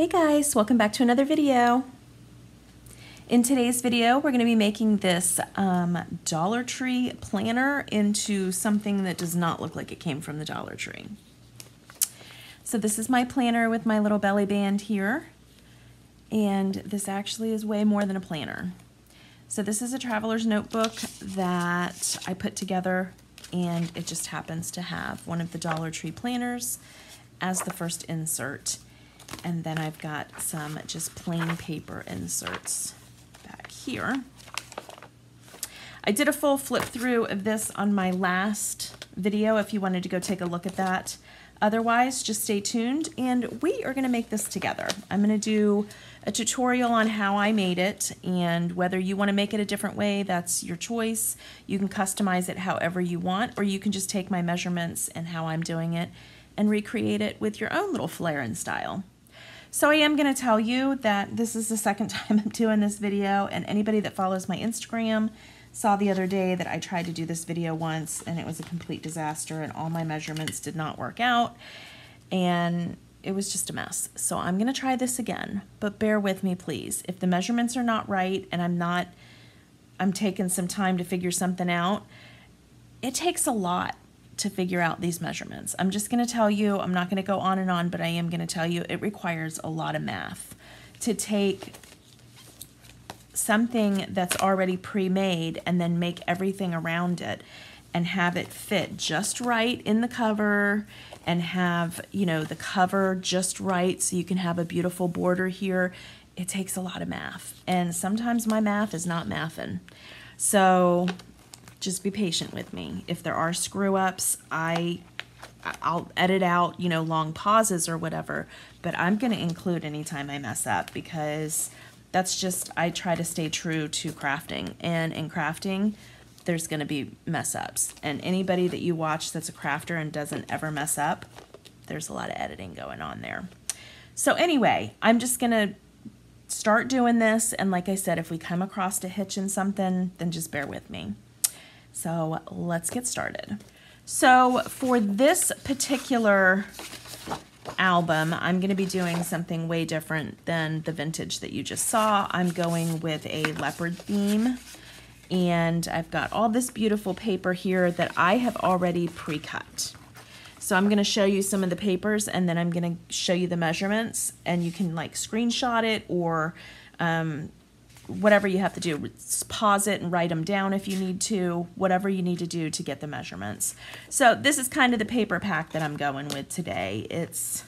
Hey guys, welcome back to another video. In today's video, we're going to be making this Dollar Tree planner into something that does not look like it came from the Dollar Tree. So this is my planner with my little belly band here, and this actually is way more than a planner. So this is a traveler's notebook that I put together, and it just happens to have one of the Dollar Tree planners as the first insert. And then I've got some just plain paper inserts back here. I did a full flip through of this on my last video if you wanted to go take a look at that. Otherwise, just stay tuned and we are going to make this together. I'm going to do a tutorial on how I made it, and whether you want to make it a different way, that's your choice. You can customize it however you want, or you can just take my measurements and how I'm doing it and recreate it with your own little flair and style. So I am going to tell you that this is the second time I'm doing this video, and anybody that follows my Instagram saw the other day that I tried to do this video once and it was a complete disaster and all my measurements did not work out and it was just a mess. So I'm going to try this again, but bear with me please. If the measurements are not right and I'm taking some time to figure something out, it takes a lot to figure out these measurements. I'm just going to tell you, I'm not going to go on and on, but I am going to tell you it requires a lot of math to take something that's already pre-made and then make everything around it and have it fit just right in the cover and have, you know, the cover just right so you can have a beautiful border here. It takes a lot of math, and sometimes my math is not mathin'. So just be patient with me. If there are screw ups, I'll edit out, you know, long pauses or whatever, but I'm going to include anytime I mess up because that's just, I try to stay true to crafting, and in crafting, there's going to be mess ups, and anybody that you watch that's a crafter and doesn't ever mess up, there's a lot of editing going on there. So anyway, I'm just going to start doing this, and like I said, if we come across a hitch in something, then just bear with me. So let's get started. So for this particular album, I'm going to be doing something way different than the vintage that you just saw. I'm going with a leopard theme, and I've got all this beautiful paper here that I have already pre-cut. So I'm going to show you some of the papers, and then I'm going to show you the measurements, and you can like screenshot it or whatever you have to do. Pause it and write them down if you need to, whatever you need to do to get the measurements. So this is kind of the paper pack that I'm going with today. It's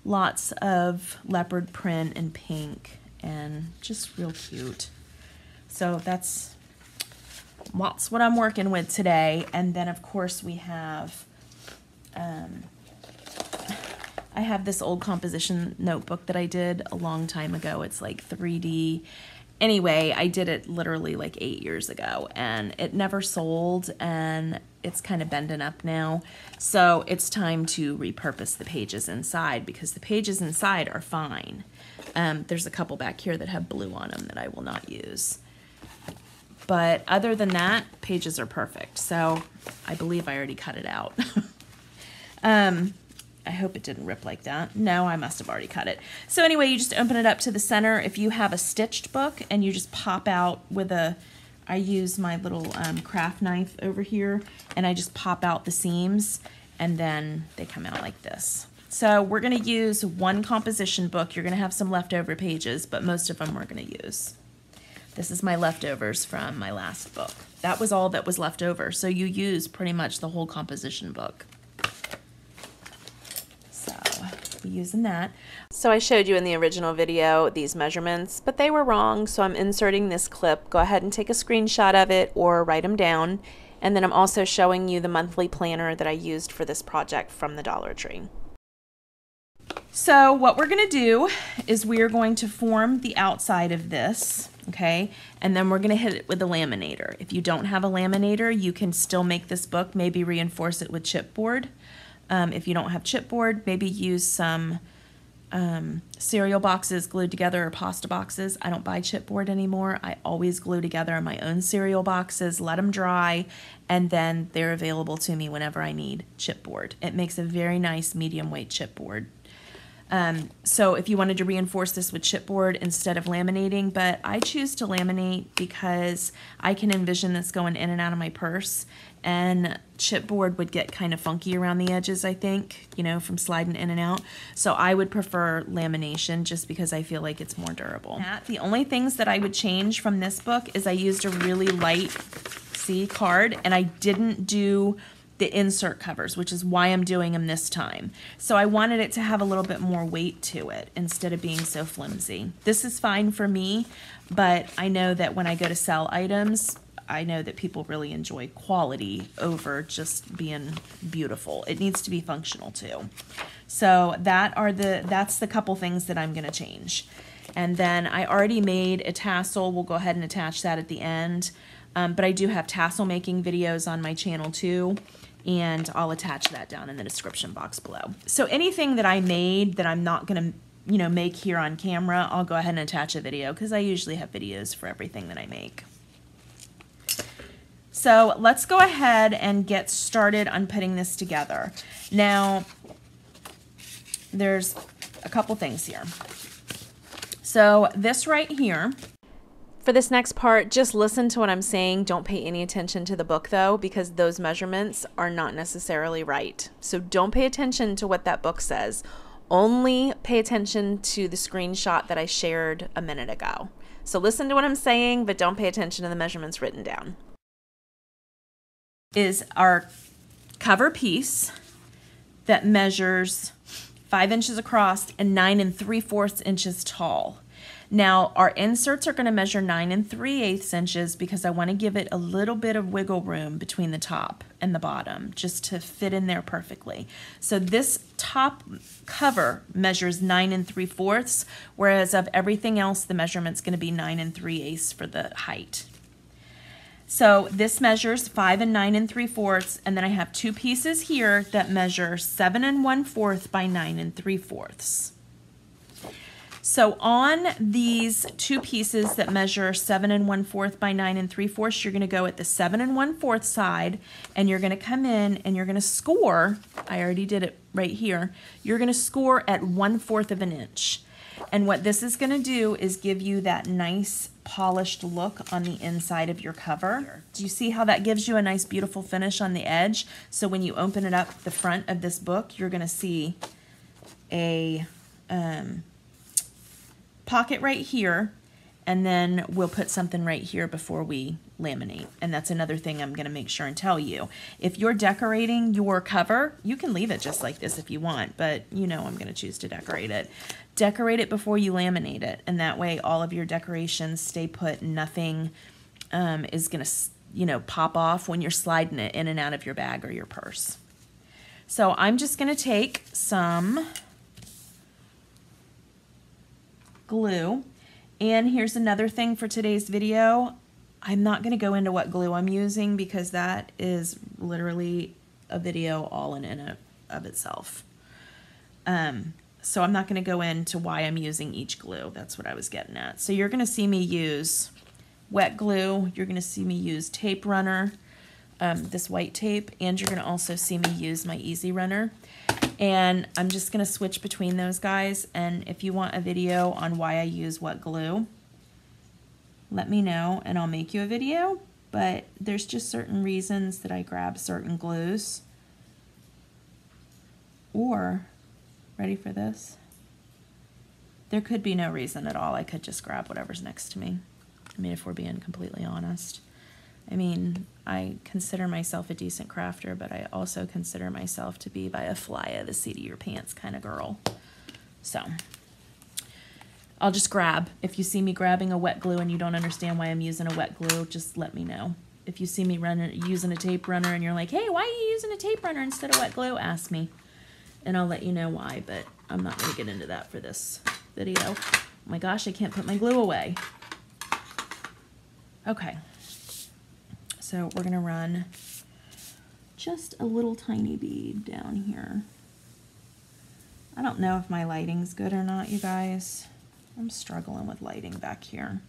lots of leopard print and pink and just real cute. So that's what I'm working with today. And then of course we have, I have this old composition notebook that I did a long time ago. It's like 3D. Anyway, I did it literally like 8 years ago, and it never sold, and it's kind of bending up now. So it's time to repurpose the pages inside, because the pages inside are fine. There's a couple back here that have blue on them that I will not use. But other than that, pages are perfect. So I believe I already cut it out. I hope it didn't rip like that. No, I must have already cut it. So anyway, you just open it up to the center. If you have a stitched book and you just pop out with I use my little craft knife over here, and I just pop out the seams, and then they come out like this. So we're gonna use one composition book. You're gonna have some leftover pages, but most of them we're gonna use. This is my leftovers from my last book. That was all that was left over. So you use pretty much the whole composition book. Using that. So I showed you in the original video these measurements, but they were wrong, so I'm inserting this clip. Go ahead and take a screenshot of it or write them down, and then I'm also showing you the monthly planner that I used for this project from the Dollar Tree. So what we're going to do is we're going to form the outside of this, okay, and then we're going to hit it with a laminator. If you don't have a laminator, you can still make this book, maybe reinforce it with chipboard. If you don't have chipboard, maybe use some cereal boxes glued together or pasta boxes. I don't buy chipboard anymore. I always glue together my own cereal boxes, let them dry, and then they're available to me whenever I need chipboard. It makes a very nice medium weight chipboard. So if you wanted to reinforce this with chipboard instead of laminating, but I choose to laminate because I can envision this going in and out of my purse, and chipboard would get kind of funky around the edges, I think, you know, from sliding in and out. So I would prefer lamination just because I feel like it's more durable. The only things that I would change from this book is I used a really light, see, card, and I didn't do the insert covers, which is why I'm doing them this time. So I wanted it to have a little bit more weight to it instead of being so flimsy. This is fine for me, but I know that when I go to sell items, I know that people really enjoy quality over just being beautiful. It needs to be functional too. So that's the couple things that I'm gonna change. And then I already made a tassel. We'll go ahead and attach that at the end. But I do have tassel making videos on my channel too, and I'll attach that down in the description box below. So anything that I made that I'm not gonna, you know, make here on camera, I'll go ahead and attach a video because I usually have videos for everything that I make. So let's go ahead and get started on putting this together. Now, there's a couple things here. So this right here, for this next part, just listen to what I'm saying. Don't pay any attention to the book though, because those measurements are not necessarily right. So don't pay attention to what that book says. Only pay attention to the screenshot that I shared a minute ago. So listen to what I'm saying, but don't pay attention to the measurements written down. Is our cover piece that measures 5 inches across and 9 3/4 inches tall. Now our inserts are going to measure 9 3/8 inches because I want to give it a little bit of wiggle room between the top and the bottom just to fit in there perfectly. So this top cover measures 9 3/4, whereas of everything else the measurement's going to be 9 3/8 for the height. So this measures 5 and 9 3/4, and then I have two pieces here that measure 7 1/4 by 9 3/4. So on these two pieces that measure 7 1/4 by 9 3/4, you're going to go at the 7 1/4 side, and you're going to come in and you're going to score. I already did it right here. You're going to score at 1/4 of an inch. And what this is going to do is give you that nice polished look on the inside of your cover. Do you see how that gives you a nice beautiful finish on the edge? So when you open it up the front of this book, you're going to see a pocket right here, and then we'll put something right here before we laminate. And that's another thing I'm going to make sure and tell you. If you're decorating your cover, you can leave it just like this if you want, but you know I'm going to choose to decorate it. Decorate it before you laminate it, and that way all of your decorations stay put. Nothing is going to, you know, pop off when you're sliding it in and out of your bag or your purse. So I'm just going to take some glue, and here's another thing for today's video. I'm not going to go into what glue I'm using because that is literally a video all in and of itself. So I'm not going to go into why I'm using each glue. That's what I was getting at. So you're going to see me use wet glue. You're going to see me use tape runner, this white tape, and you're going to also see me use my Easy Runner. And I'm just going to switch between those guys. And if you want a video on why I use what glue, let me know and I'll make you a video. But there's just certain reasons that I grab certain glues. Or, ready for this? There could be no reason at all. I could just grab whatever's next to me. I mean, if we're being completely honest. I mean, I consider myself a decent crafter, but I also consider myself to be by a fly of the seat of your pants kind of girl. So I'll just grab. If you see me grabbing a wet glue and you don't understand why I'm using a wet glue, just let me know. If you see me using a tape runner and you're like, hey, why are you using a tape runner instead of wet glue? Ask me, and I'll let you know why, but I'm not going to get into that for this video. Oh my gosh, I can't put my glue away. Okay. So we're going to run just a little tiny bead down here. I don't know if my lighting's good or not, you guys. I'm struggling with lighting back here.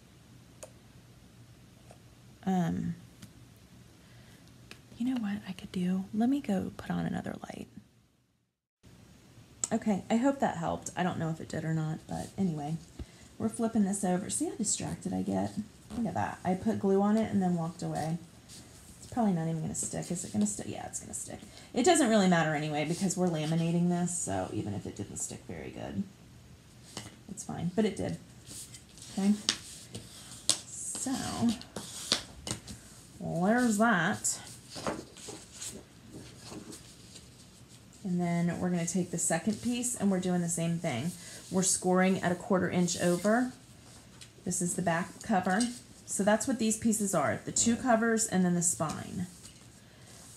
You know what I could do? Let me go put on another light. Okay, I hope that helped. I don't know if it did or not, but anyway, we're flipping this over. See how distracted I get? Look at that. I put glue on it and then walked away. It's probably not even going to stick. Is it going to stick? Yeah, it's going to stick. It doesn't really matter anyway because we're laminating this, so even if it didn't stick very good, it's fine. But it did. Okay. So, there's that. And then we're going to take the second piece and we're doing the same thing. We're scoring at a 1/4 inch over. This is the back cover. So that's what these pieces are, the 2 covers and then the spine.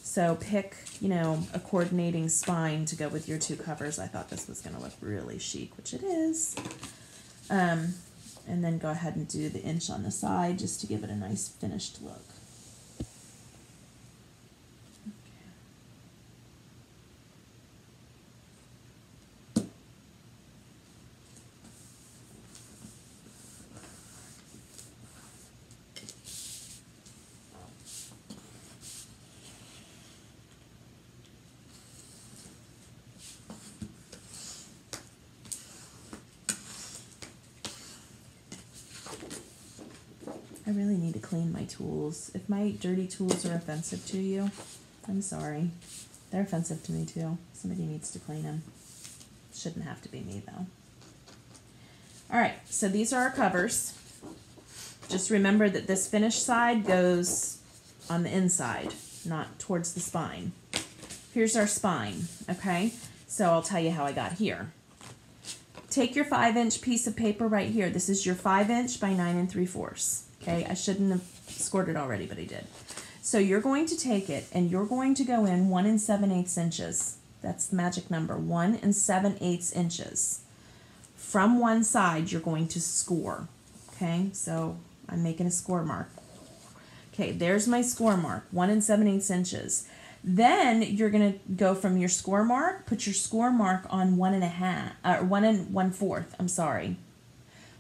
So pick, you know, a coordinating spine to go with your 2 covers. I thought this was going to look really chic, which it is. And then go ahead and do the inch on the side just to give it a nice finished look. I really need to clean my tools. If my dirty tools are offensive to you, I'm sorry. They're offensive to me too. Somebody needs to clean them. Shouldn't have to be me though. All right, so these are our covers. Just remember that this finished side goes on the inside, not towards the spine. Here's our spine, okay? So I'll tell you how I got here. Take your 5-inch piece of paper right here. This is your 5-inch by 9 3/4. Okay, I shouldn't have scored it already, but I did. So you're going to take it and you're going to go in 1 7/8 inches. That's the magic number, 1 7/8 inches. From one side, you're going to score. Okay, so I'm making a score mark. Okay, there's my score mark, 1 7/8 inches. Then you're going to go from your score mark, put your score mark on 1 1/4. I'm sorry.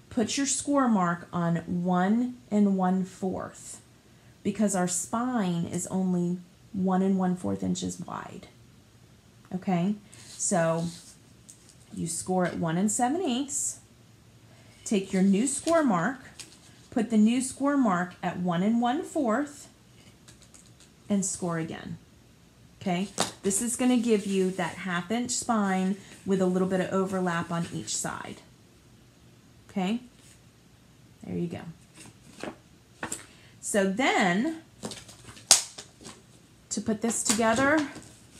Put your score mark on 1 1/4 because our spine is only 1 1/4 inches wide. Okay, so you score at 1 7/8. Take your new score mark, put the new score mark at 1 1/4, and score again. Okay, this is going to give you that 1/2 inch spine with a little bit of overlap on each side. Okay, there you go. So then, to put this together,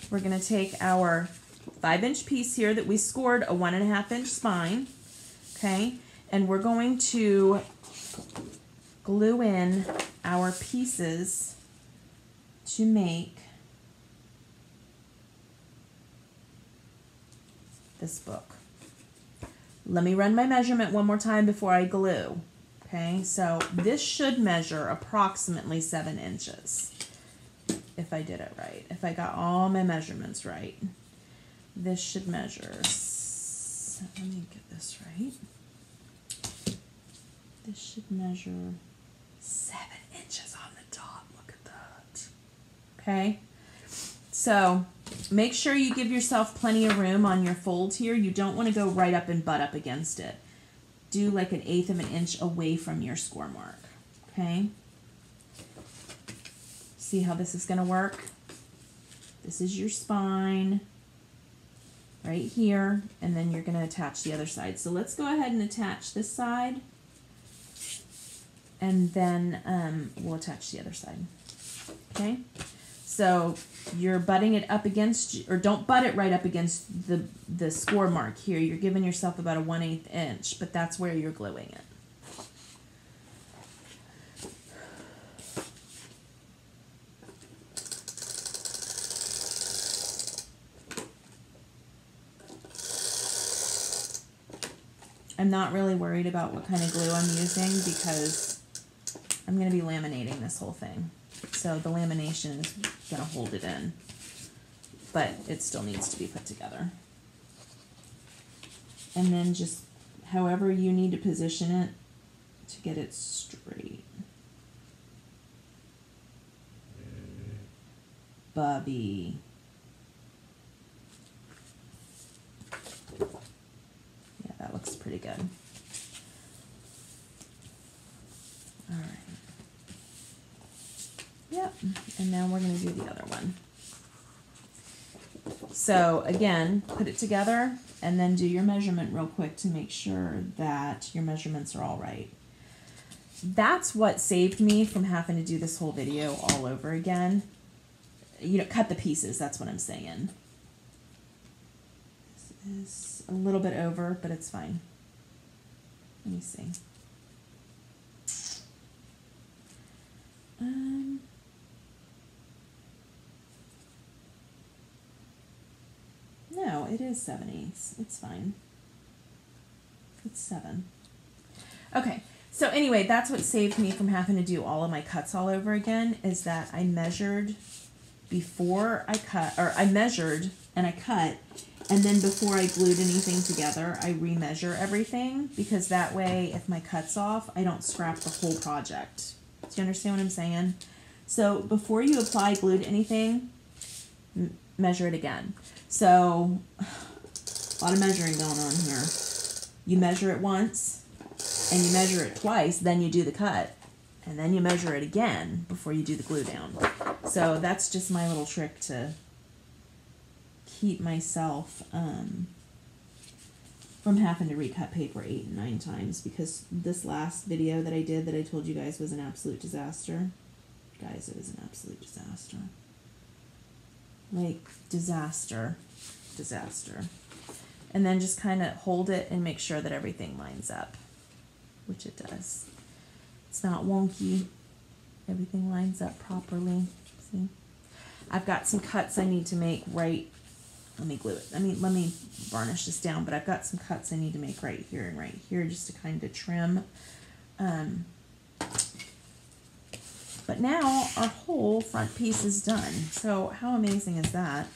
we're going to take our 5-inch piece here that we scored a 1 1/2 inch spine, okay, and we're going to glue in our pieces to make this book. Let me run my measurement one more time before I glue. Okay, so this should measure approximately 7 inches. If I did it right, if I got all my measurements right. This should measure, let me get this right. This should measure 7 inches on the top. Look at that. Okay, so make sure you give yourself plenty of room on your fold here. You don't want to go right up and butt up against it. Do like 1/8 of an inch away from your score mark. Okay, see how this is going to work? This is your spine right here, and then you're going to attach the other side. So let's go ahead and attach this side, and then we'll attach the other side. Okay, so you're butting it up against, or don't butt it right up against the score mark here. You're giving yourself about a 1/8 inch, but that's where you're gluing it. I'm not really worried about what kind of glue I'm using because I'm going to be laminating this whole thing. So the lamination is going to hold it in, but it still needs to be put together. And then just however you need to position it to get it straight. Bubby. good. All right. Yep, and now we're going to do the other one. So again, put it together and then do your measurement real quick to make sure that your measurements are all right. That's what saved me from having to do this whole video all over again. You know, cut the pieces, that's what I'm saying. This is a little bit over, but it's fine. Let me see. No, it is 7/8. It's fine. It's 7. Okay, so anyway, that's what saved me from having to do all of my cuts all over again, is that I measured before I cut, or I measured and I cut, and then before I glued anything together, I remeasure everything, because that way, if my cut's off, I don't scrap the whole project. Do you understand what I'm saying? So before you apply glue to anything, measure it again. So, a lot of measuring going on here. You measure it once, and you measure it twice, then you do the cut, and then you measure it again before you do the glue down. So that's just my little trick to keep myself from having to recut paper 8 and 9 times, because this last video that I did that I told you guys was an absolute disaster. Guys, it was an absolute disaster. Like, disaster. And then just kind of hold it and make sure that everything lines up, which it does. It's not wonky. Everything lines up properly. See? I've got some cuts I need to make right. Let me glue it. let me varnish this down, but I've got some cuts I need to make right here and right here just to kind of trim. But now our whole front piece is done. So how amazing is that?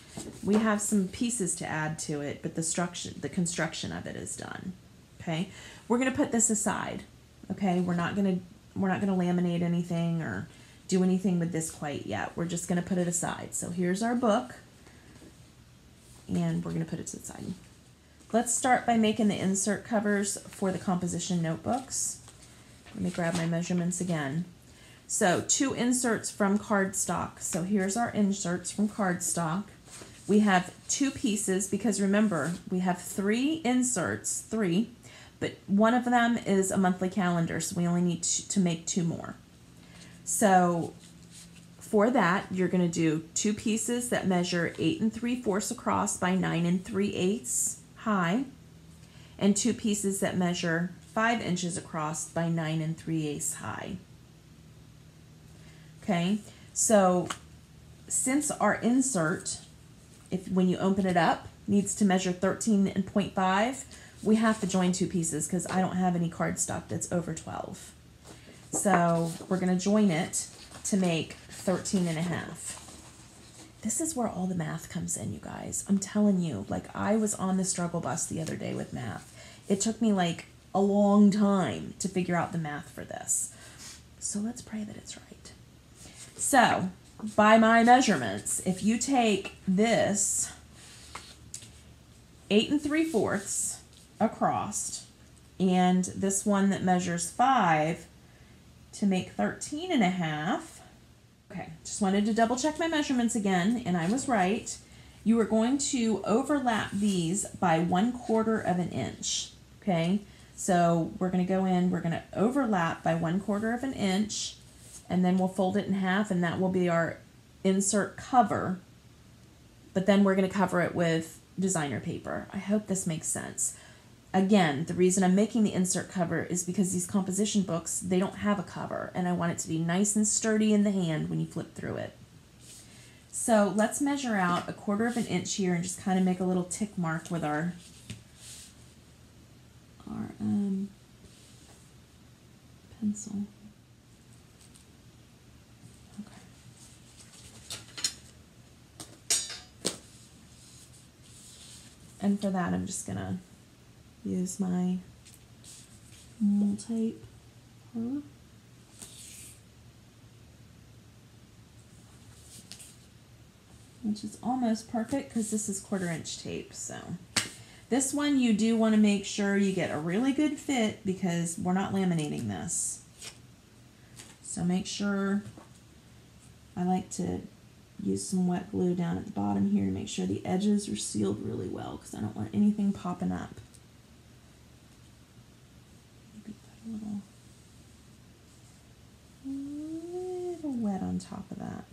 We have some pieces to add to it, but the construction of it is done. Okay, we're gonna put this aside. Okay, we're not gonna laminate anything or do anything with this quite yet. We're just gonna put it aside. So here's our book, and we're gonna put it to the side. Let's start by making the insert covers for the composition notebooks. Let me grab my measurements again. So 2 inserts from cardstock. So here's our inserts from cardstock. We have 2 pieces, because remember, we have 3 inserts, 3, but one of them is a monthly calendar, so we only need to make 2 more. So for that, you're going to do 2 pieces that measure 8 3/4 across by 9 3/8 high, and 2 pieces that measure 5 inches across by 9 3/8 high. Okay, so since our insert, when you open it up, needs to measure 13.5, we have to join 2 pieces because I don't have any cardstock that's over 12. So we're going to join it to make 13.5. This is where all the math comes in, you guys. I'm telling you, like, I was on the struggle bus the other day with math. It took me like a long time to figure out the math for this. So let's pray that it's right. So, by my measurements, if you take this 8 3/4 across and this one that measures 5 to make 13.5, okay, just wanted to double check my measurements again, and I was right. You are going to overlap these by 1/4 of an inch, okay? So we're going to go in, we're going to overlap by 1/4 of an inch, and then we'll fold it in half, and that will be our insert cover. But then we're going to cover it with designer paper. I hope this makes sense. Again, the reason I'm making the insert cover is because these composition books, they don't have a cover, and I want it to be nice and sturdy in the hand when you flip through it. So let's measure out 1/4 of an inch here and just kind of make a little tick mark with our pencil. And for that, I'm just gonna use my tape, which is almost perfect because this is 1/4 inch tape. So This one you do want to make sure you get a really good fit because we're not laminating this. So make sure, I like to use some wet glue down at the bottom here to make sure the edges are sealed really well because I don't want anything popping up. Maybe put a little wet on top of that.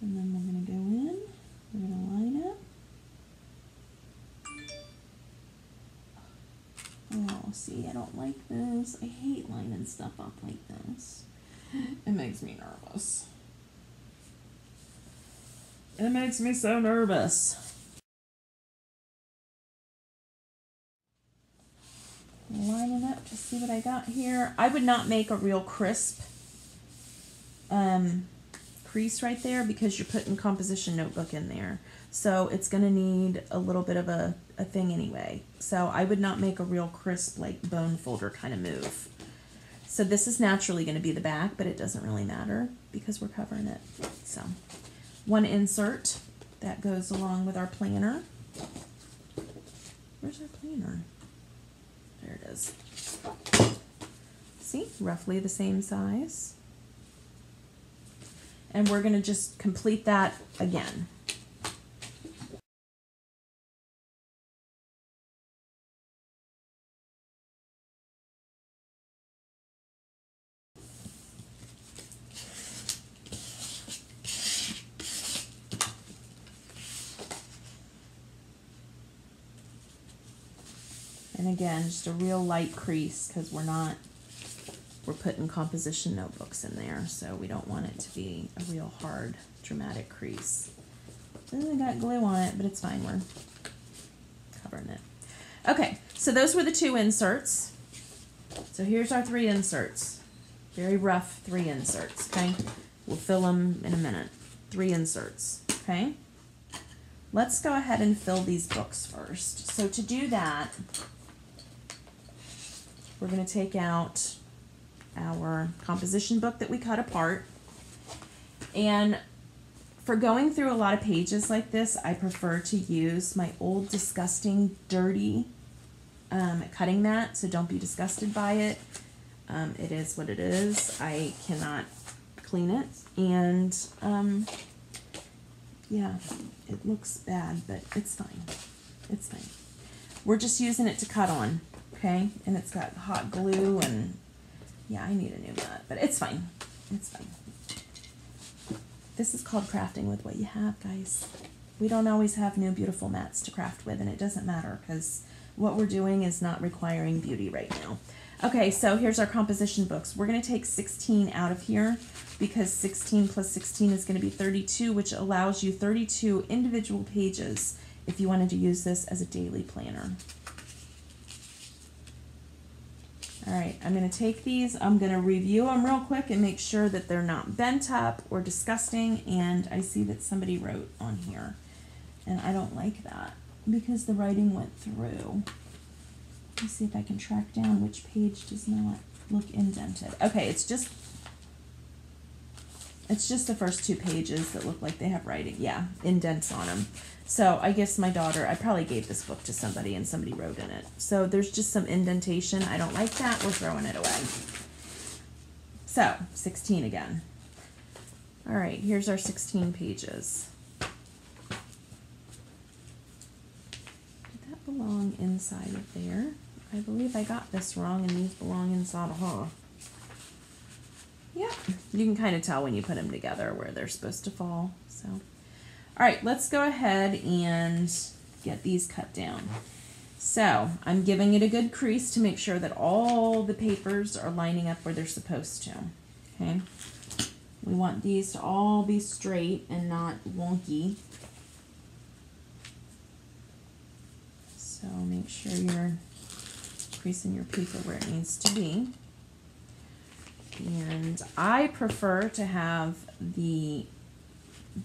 And then we're going to go in, we're going to line it. Oh, see, I don't like this. I hate lining stuff up like this. It makes me nervous. It makes me so nervous. Lining up to see what I got here. I would not make a real crisp crease right there because you're putting composition notebook in there. So it's going to need a little bit of a thing anyway. So I would not make a real crisp, like bone folder kind of move. So this is naturally going to be the back, but it doesn't really matter because we're covering it. So one insert that goes along with our planner. Where's our planner? There it is. See, roughly the same size. And we're going to just complete that again. And again, just a real light crease because we're putting composition notebooks in there, so we don't want it to be a real hard, dramatic crease. I got glue on it, but it's fine, we're covering it. Okay, so those were the 2 inserts. So here's our 3 inserts. Very rough 3 inserts, okay? We'll fill them in a minute. 3 inserts, okay? Let's go ahead and fill these books first. So to do that, we're going to take out our composition book that we cut apart. And for going through a lot of pages like this, I prefer to use my old disgusting dirty cutting mat, so don't be disgusted by it. It is what it is. I cannot clean it, and yeah, it looks bad, but it's fine. It's fine. We're just using it to cut on, okay? And it's got hot glue, and yeah, I need a new mat, but it's fine. It's fine. This is called crafting with what you have, guys. We don't always have new beautiful mats to craft with, and it doesn't matter because what we're doing is not requiring beauty right now. Okay, so here's our composition books. We're going to take 16 out of here because 16 plus 16 is going to be 32, which allows you 32 individual pages if you wanted to use this as a daily planner. All right, I'm going to take these. I'm going to review them real quick and make sure that they're not bent up or disgusting. And I see that somebody wrote on here, and I don't like that because the writing went through. Let me see if I can track down which page does not look indented. Okay, it's just the first 2 pages that look like they have writing. Yeah, indents on them. So I guess my daughter, I probably gave this book to somebody and somebody wrote in it. So there's just some indentation. I don't like that. We're throwing it away. So 16 again. All right, here's our 16 pages. Did that belong inside of there? I believe I got this wrong and these belong inside of her. Yep, you can kind of tell when you put them together where they're supposed to fall. So, all right, let's go ahead and get these cut down. So I'm giving it a good crease to make sure that all the papers are lining up where they're supposed to. Okay, we want these to all be straight and not wonky. So make sure you're creasing your paper where it needs to be. And I prefer to have the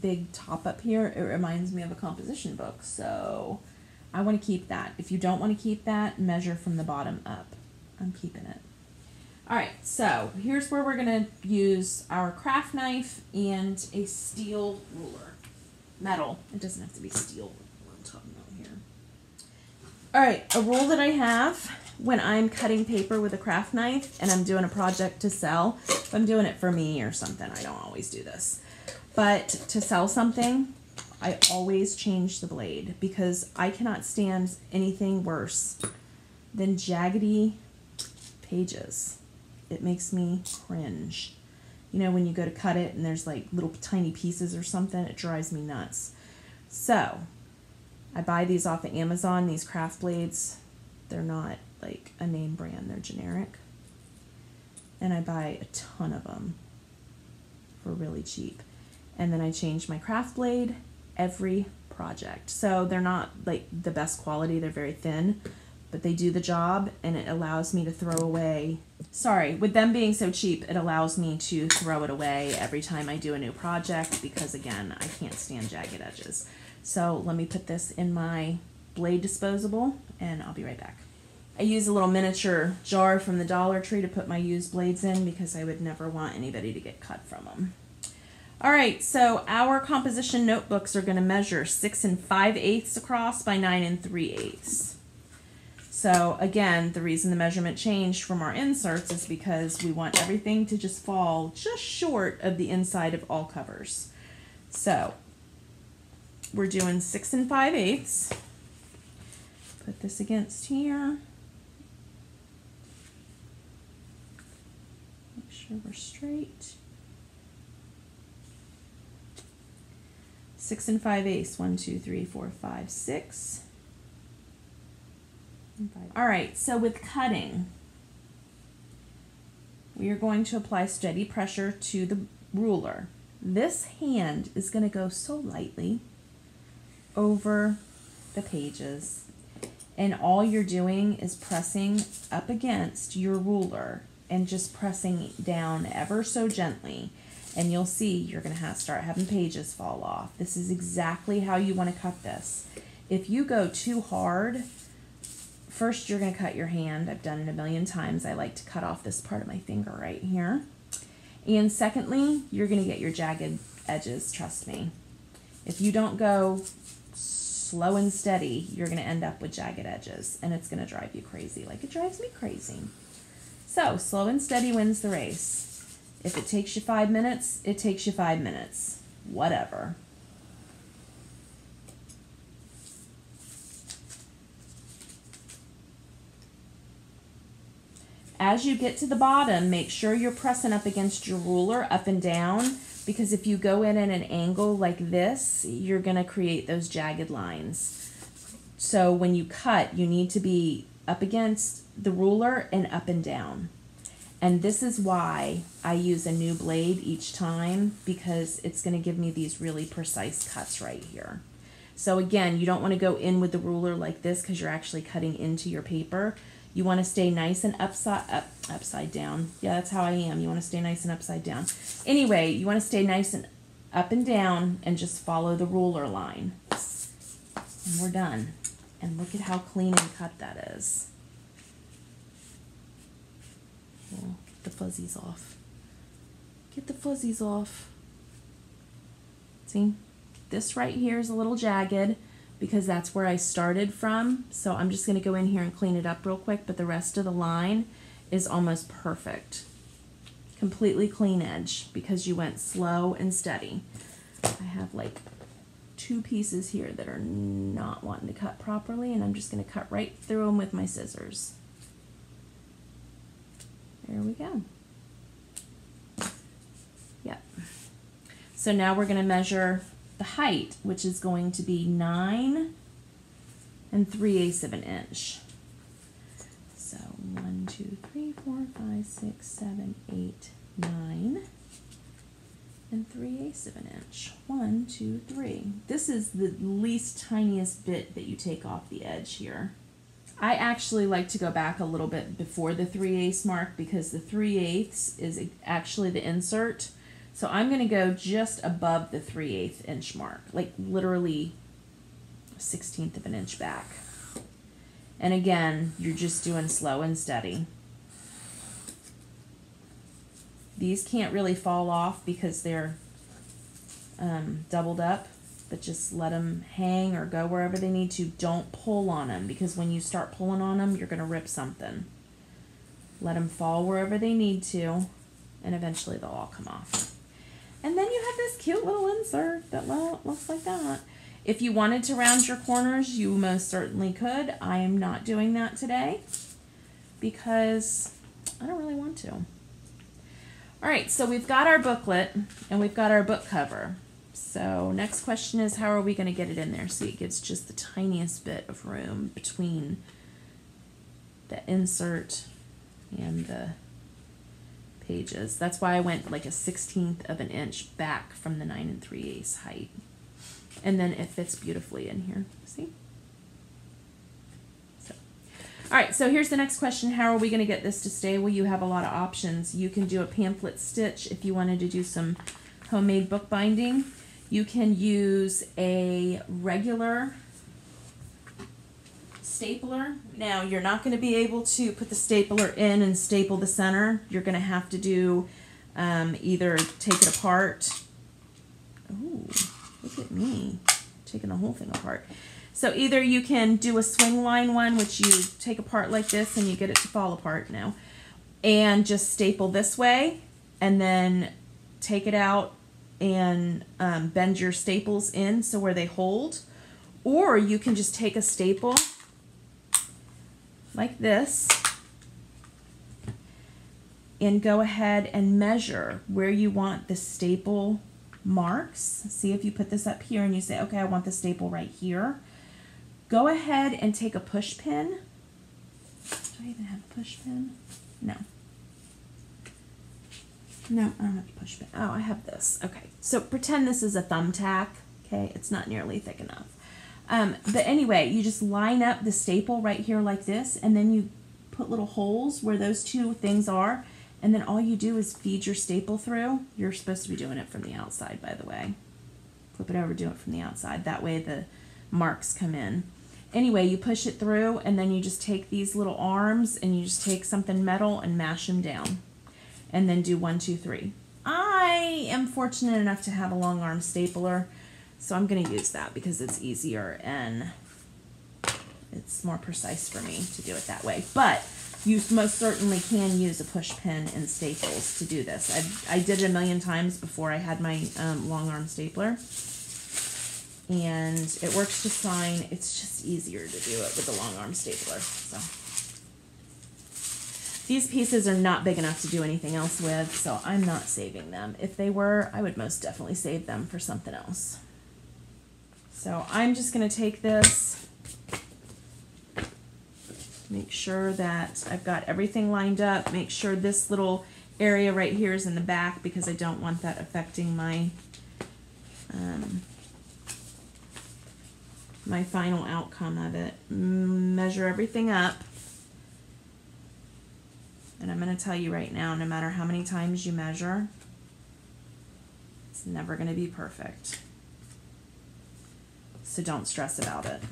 big top up here. It reminds me of a composition book, so I want to keep that. If you don't want to keep that, measure from the bottom up. I'm keeping it. All right, so here's where we're gonna use our craft knife and a steel ruler. Metal, it doesn't have to be steel. We're talking about here. All right, a rule that I have when I'm cutting paper with a craft knife and I'm doing a project to sell, if I'm doing it for me or something, I don't always do this. But to sell something, I always change the blade because I cannot stand anything worse than jaggedy pages. It makes me cringe. You know, when you go to cut it and there's like little tiny pieces or something, it drives me nuts. So I buy these off of Amazon, these craft blades. They're not like a name brand, they're generic. And I buy a ton of them for really cheap. And then I change my craft blade every project. So they're not like the best quality, they're very thin, but they do the job and it allows me to throw away. Sorry, with them being so cheap, it allows me to throw it away every time I do a new project because again, I can't stand jagged edges. So let me put this in my blade disposable and I'll be right back. I use a little miniature jar from the Dollar Tree to put my used blades in because I would never want anybody to get cut from them. All right, so our composition notebooks are going to measure 6 5/8 across by 9 3/8. So again, the reason the measurement changed from our inserts is because we want everything to just fall just short of the inside of all covers. So we're doing 6 5/8. Put this against here. Make sure we're straight. 6 5/8. 1, 2, 3, 4, 5, 6. All right, so with cutting, we are going to apply steady pressure to the ruler. This hand is going to go so lightly over the pages, and all you're doing is pressing up against your ruler and just pressing down ever so gently, and you'll see you're going to start having pages fall off. This is exactly how you want to cut this. If you go too hard, first, you're going to cut your hand. I've done it a million times. I like to cut off this part of my finger right here. And secondly, you're going to get your jagged edges, trust me. If you don't go slow and steady, you're going to end up with jagged edges, and it's going to drive you crazy, like it drives me crazy. So, slow and steady wins the race. If it takes you 5 minutes, it takes you 5 minutes. Whatever. As you get to the bottom, make sure you're pressing up against your ruler up and down, because if you go in at an angle like this, you're going to create those jagged lines. So when you cut, you need to be up against the ruler and up and down. And this is why I use a new blade each time, because it's going to give me these really precise cuts right here. So again, you don't want to go in with the ruler like this because you're actually cutting into your paper. You want to stay nice and upside down. Yeah, that's how I am. You want to stay nice and upside down. Anyway, you want to stay nice and up and down and just follow the ruler line. And we're done. And look at how clean and cut that is. Oh, get the fuzzies off. Get the fuzzies off. See? This right here is a little jagged, because that's where I started from. So I'm just going to go in here and clean it up real quick, but the rest of the line is almost perfect. Completely clean edge because you went slow and steady. I have like 2 pieces here that are not wanting to cut properly, and I'm just going to cut right through them with my scissors. There we go. Yep. So now we're going to measure the height, which is going to be 9 3/8 of an inch. So 1, 2, 3, 4, 5, 6, 7, 8, 9 3/8 of an inch. 1, 2, 3. This is the least tiniest bit that you take off the edge here. I actually like to go back a little bit before the 3/8 mark, because the 3/8 is actually the insert. So I'm going to go just above the 3/8 inch mark, like literally 1/16 of an inch back. And again, you're just doing slow and steady. These can't really fall off because they're doubled up, but just let them hang or go wherever they need to. Don't pull on them, because when you start pulling on them, you're going to rip something. Let them fall wherever they need to, and eventually they'll all come off. And then you have this cute little insert that looks like that. If you wanted to round your corners, you most certainly could. I am not doing that today because I don't really want to. All right, so we've got our booklet and we've got our book cover. So next question is, how are we going to get it in there so it gives just the tiniest bit of room between the insert and the pages. That's why I went like a 1/16 of an inch back from the 9 3/8 height. And then it fits beautifully in here. See? So, all right, so here's the next question. How are we going to get this to stay? Well, you have a lot of options. You can do a pamphlet stitch if you wanted to do some homemade bookbinding. You can use a regular stapler. Now, you're not going to be able to put the stapler in and staple the center. You're going to have to do either take it apart. Ooh, look at me taking the whole thing apart. So either you can do a swing line one, which you take apart like this and you get it to fall apart now, and just staple this way, and then take it out and bend your staples in so where they hold. Or you can just take a staple like this and go ahead and measure where you want the staple marks. See, if you put this up here and you say, okay, I want the staple right here, go ahead and take a push pin. Do I even have a push pin? No. No, I don't have a push pin. Oh, I have this. Okay, so pretend this is a thumbtack. Okay, it's not nearly thick enough. But anyway, you just line up the staple right here like this, and then you put little holes where those two things are, and then all you do is feed your staple through. You're supposed to be doing it from the outside, by the way. Flip it over, do it from the outside. That way the marks come in. Anyway, you push it through, and then you just take these little arms, and you just take something metal and mash them down. And then do 1, 2, 3. I am fortunate enough to have a long arm stapler, so I'm going to use that because it's easier and it's more precise for me to do it that way. But you most certainly can use a push pin and staples to do this. I did it a million times before I had my long arm stapler, and it works just fine. It's just easier to do it with the long arm stapler. So these pieces are not big enough to do anything else with, so I'm not saving them. If they were, I would most definitely save them for something else. So I'm just going to take this, make sure that I've got everything lined up, make sure this little area right here is in the back because I don't want that affecting my my final outcome of it. Measure everything up. And I'm going to tell you right now, no matter how many times you measure, it's never going to be perfect. So don't stress about it.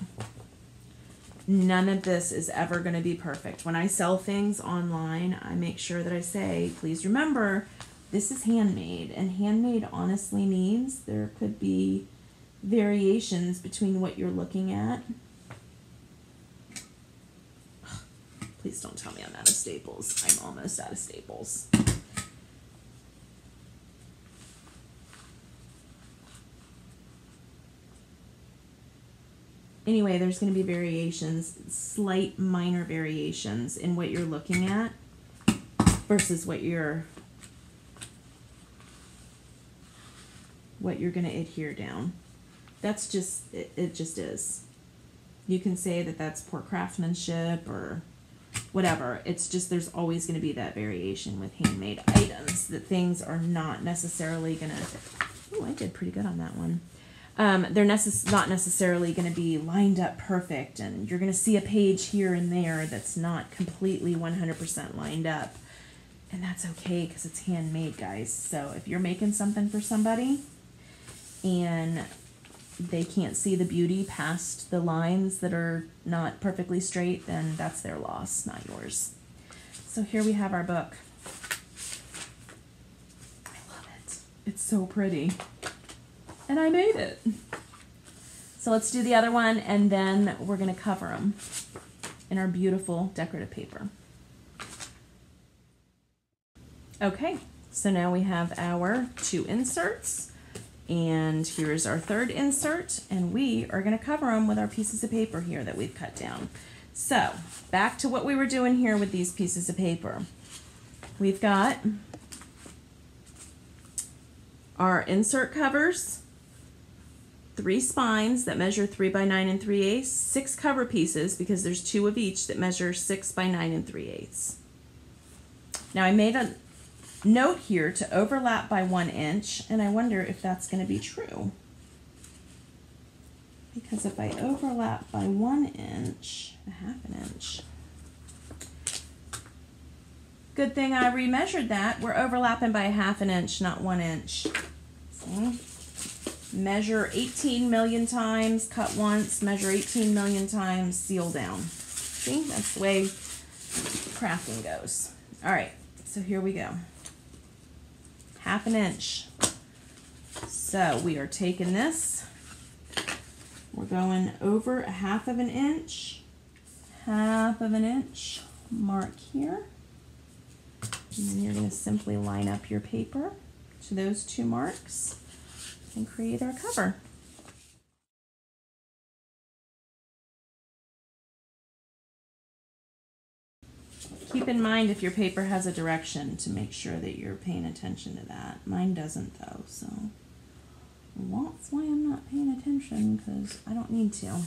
None of this is ever going to be perfect. When I sell things online, I make sure that I say, please remember, this is handmade. And handmade honestly means there could be variations between what you're looking at. Please don't tell me I'm out of staples. I'm almost out of staples. Anyway, there's going to be variations, slight minor variations in what you're looking at versus what you're going to adhere down. That's just, it just is. You can say that that's poor craftsmanship or whatever. It's just there's always going to be that variation with handmade items, that things are not necessarily going to, oh, I did pretty good on that one. They're not necessarily going to be lined up perfect, and you're going to see a page here and there that's not completely 100% lined up, and that's okay because it's handmade, guys. So if you're making something for somebody and they can't see the beauty past the lines that are not perfectly straight, then that's their loss, not yours. So here we have our book. It's so pretty. And I made it. So let's do the other one, and then we're gonna cover them in our beautiful decorative paper. Okay, so now we have our 2 inserts, and here's our 3rd insert, and we are gonna cover them with our pieces of paper here that we've cut down. So, back to what we were doing here with these pieces of paper. We've got our insert covers, 3 spines that measure 3 by 9 3/8, 6 cover pieces because there's 2 of each that measure 6 by 9 3/8. Now I made a note here to overlap by 1 inch, and I wonder if that's going to be true. Because if I overlap by 1 inch, a 1/2 inch, good thing I remeasured that. We're overlapping by a 1/2 inch, not 1 inch. See? Measure 18 million times, cut once, measure 18 million times, seal down. See, that's the way crafting goes. All right, so here we go. 1/2 inch. So we are taking this, we're going over a 1/2 inch, 1/2 inch, mark here. And then you're going to simply line up your paper to those 2 marks and create our cover. Keep in mind if your paper has a direction to make sure that you're paying attention to that. Mine doesn't though, so that's why I'm not paying attention, because I don't need to.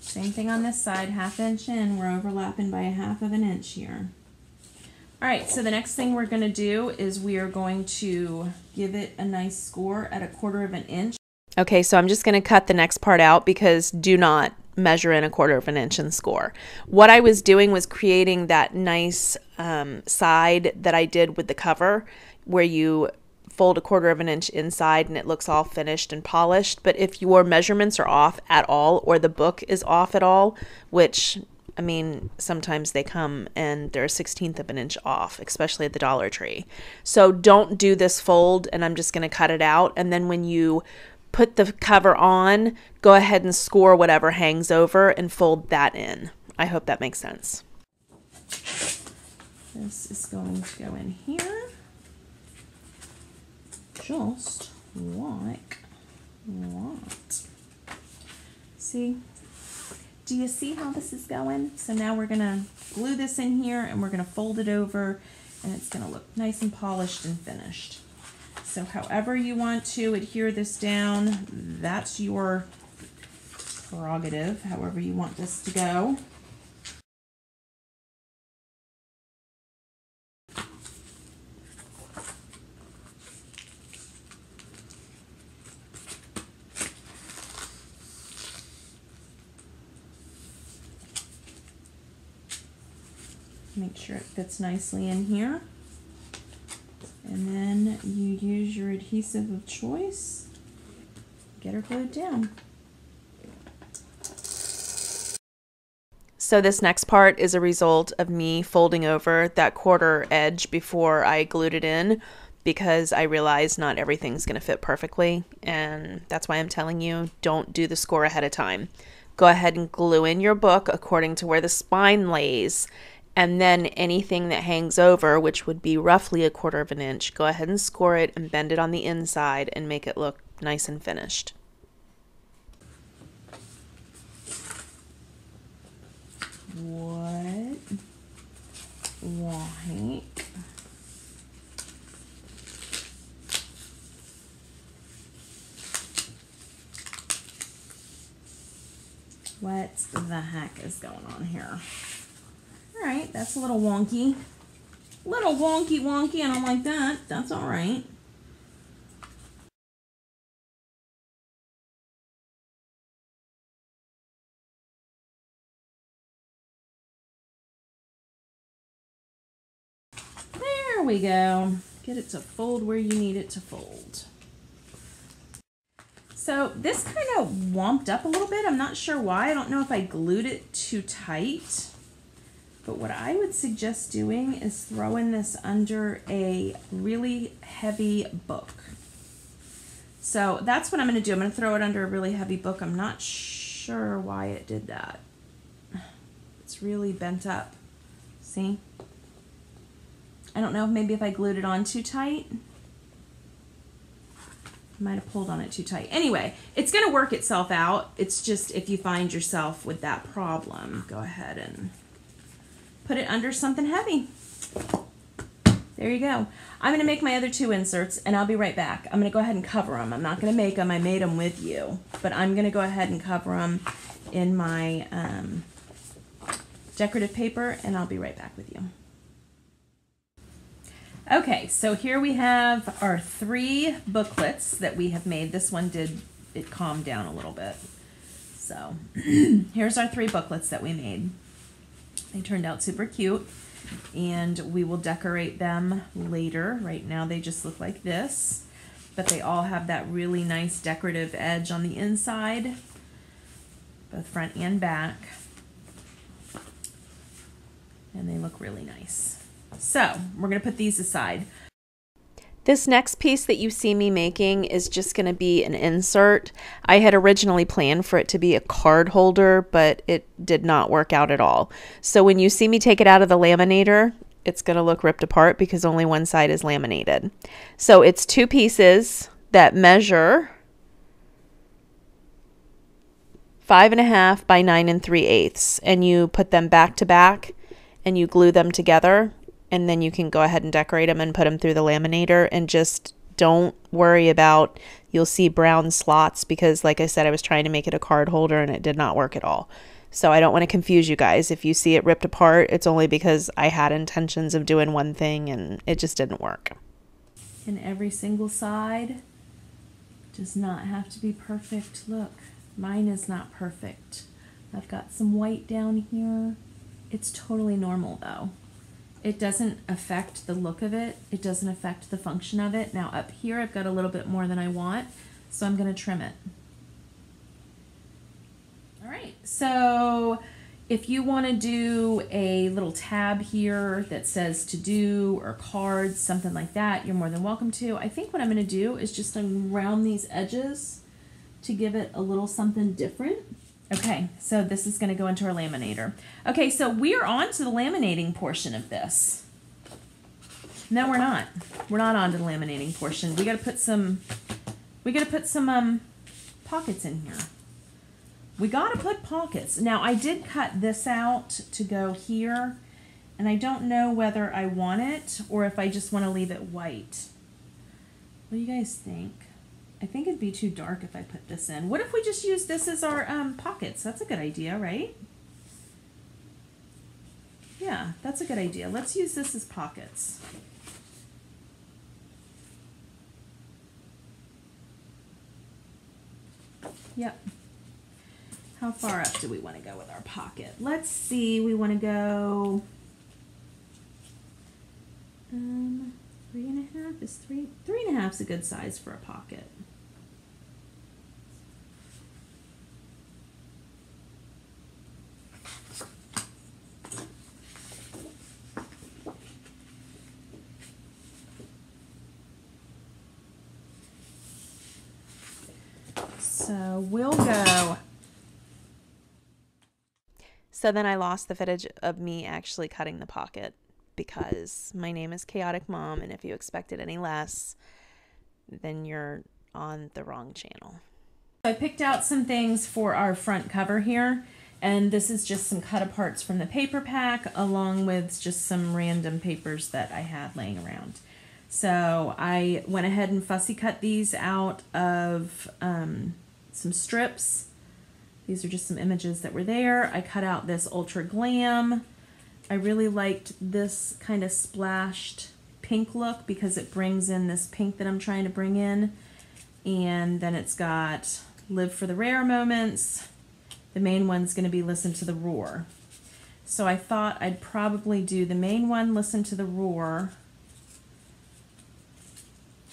Same thing on this side, 1/2 inch in, we're overlapping by a 1/2 inch here. All right, so the next thing we're gonna do is we are going to give it a nice score at a 1/4 inch. Okay, so I'm just gonna cut the next part out because do not measure in a 1/4 inch and score. What I was doing was creating that nice side that I did with the cover where you fold a 1/4 inch inside and it looks all finished and polished. But if your measurements are off at all, or the book is off at all, which, I mean, sometimes they come and they're a 1/16 of an inch off, especially at the Dollar Tree. So don't do this fold, and I'm just going to cut it out. And then when you put the cover on, go ahead and score whatever hangs over and fold that in. I hope that makes sense. This is going to go in here. Just like that. See? Do you see how this is going? So now we're gonna glue this in here and we're gonna fold it over, and it's gonna look nice and polished and finished. So however you want to adhere this down, that's your prerogative, however you want this to go. Make sure it fits nicely in here. And then you use your adhesive of choice. Get her glued down. So this next part is a result of me folding over that 1/4 edge before I glued it in, because I realized not everything's going to fit perfectly, and that's why I'm telling you, don't do the score ahead of time. Go ahead and glue in your book according to where the spine lays, and then anything that hangs over, which would be roughly a 1/4 inch, go ahead and score it and bend it on the inside and make it look nice and finished. What? Why? What the heck is going on here? All right, that's a little wonky. Little wonky, I don't like that. That's all right. There we go. Get it to fold where you need it to fold. So this kind of womped up a little bit. I'm not sure why. I don't know if I glued it too tight. But what I would suggest doing is throwing this under a really heavy book. So that's what I'm going to do. I'm going to throw it under a really heavy book. I'm not sure why it did that. It's really bent up. See? I don't know, maybe if I glued it on too tight. I might have pulled on it too tight. Anyway, it's going to work itself out. It's just if you find yourself with that problem, go ahead and put it under something heavy. There you go. I'm going to make my other 2 inserts, and I'll be right back. I'm going to go ahead and cover them. I'm not going to make them. I made them with you. But I'm going to go ahead and cover them in my decorative paper, and I'll be right back with you. Okay, so here we have our 3 booklets that we have made. This one it calmed down a little bit. So here's our 3 booklets that we made. They turned out super cute, and we will decorate them later. Right now they just look like this, but they all have that really nice decorative edge on the inside, both front and back, and they look really nice. So we're going to put these aside. This next piece that you see me making is just going to be an insert. I had originally planned for it to be a card holder, but it did not work out at all. So when you see me take it out of the laminator, it's going to look ripped apart because only one side is laminated. So it's 2 pieces that measure 5.5 by 9 3/8, and you put them back to back and you glue them together. And then you can go ahead and decorate them and put them through the laminator, and just don't worry about, you'll see brown slots because like I said, I was trying to make it a card holder and it did not work at all. So I don't want to confuse you guys. If you see it ripped apart, it's only because I had intentions of doing one thing and it just didn't work. And every single side does not have to be perfect. Look, mine is not perfect. I've got some white down here. It's totally normal though. It doesn't affect the look of it. It doesn't affect the function of it. Now up here I've got a little bit more than I want, so I'm going to trim it. All right, so if you want to do a little tab here that says to do or cards, something like that, you're more than welcome to. I think what I'm going to do is just round these edges to give it a little something different. Okay, so this is going to go into our laminator. Okay, so we're on to the laminating portion of this. No, we're not. We're not on to the laminating portion. We got to put some pockets in here. We got to put pockets. Now, I did cut this out to go here, and I don't know whether I want it or if I just want to leave it white. What do you guys think? I think it'd be too dark if I put this in. What if we just use this as our pockets? That's a good idea, right? Yeah, that's a good idea. Let's use this as pockets. Yep. How far up do we want to go with our pocket? Let's see, we want to go 3.5 is 3.5 is a good size for a pocket. So we'll go. So then I lost the footage of me actually cutting the pocket because my name is Chaotic Mom, and if you expected any less, then you're on the wrong channel. I picked out some things for our front cover here, and this is just some cut aparts from the paper pack along with just some random papers that I had laying around. So I went ahead and fussy cut these out of some strips. These are just some images that were there. I cut out this Ultra Glam. I really liked this kind of splashed pink look because it brings in this pink that I'm trying to bring in. And then it's got Live for the Rare Moments. The main one's going to be Listen to the Roar. So I thought I'd probably do the main one, Listen to the Roar.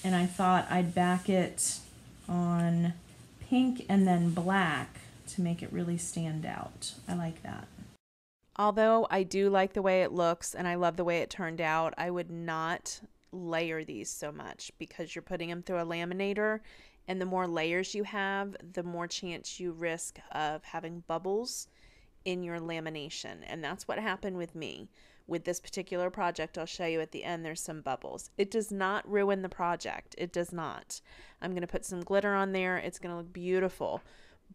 And I thought I'd back it on pink and then black to make it really stand out. I like that. Although I do like the way it looks and I love the way it turned out, I would not layer these so much because you're putting them through a laminator, and the more layers you have, the more chance you risk of having bubbles in your lamination. And that's what happened with me. With this particular project, I'll show you at the end, there's some bubbles. It does not ruin the project. It does not. I'm going to put some glitter on there. It's going to look beautiful.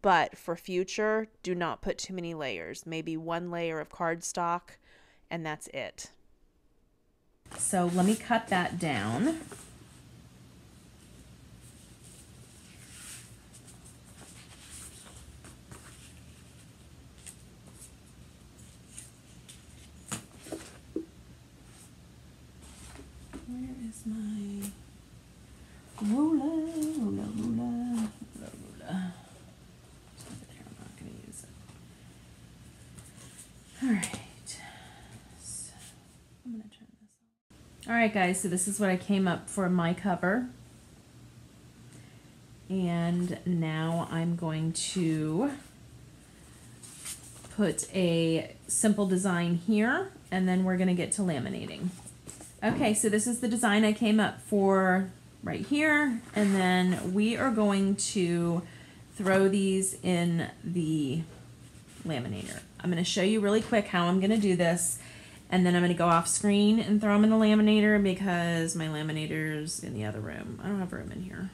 But for future, do not put too many layers. Maybe one layer of cardstock, and that's it. So let me cut that down. Where is my ruler? It's over there. I'm not going to use it. All right. So I'm going to turn this on. All right, guys. So this is what I came up for my cover. And now I'm going to put a simple design here, and then we're going to get to laminating. Okay, so this is the design I came up for right here, and then we are going to throw these in the laminator. I'm going to show you really quick how I'm going to do this, and then I'm going to go off screen and throw them in the laminator because my laminator's in the other room. I don't have room in here.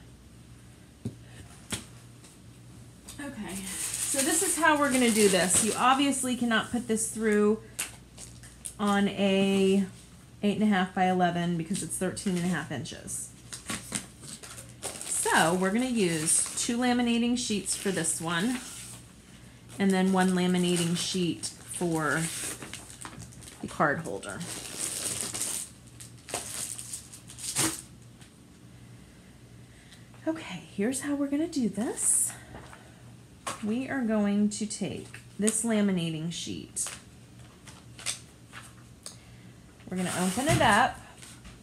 Okay, so this is how we're going to do this. You obviously cannot put this through on a 8.5 by 11 because it's 13.5 inches. So we're going to use 2 laminating sheets for this one, and then 1 laminating sheet for the card holder. Okay, here's how we're going to do this. We are going to take this laminating sheet. We're going to open it up,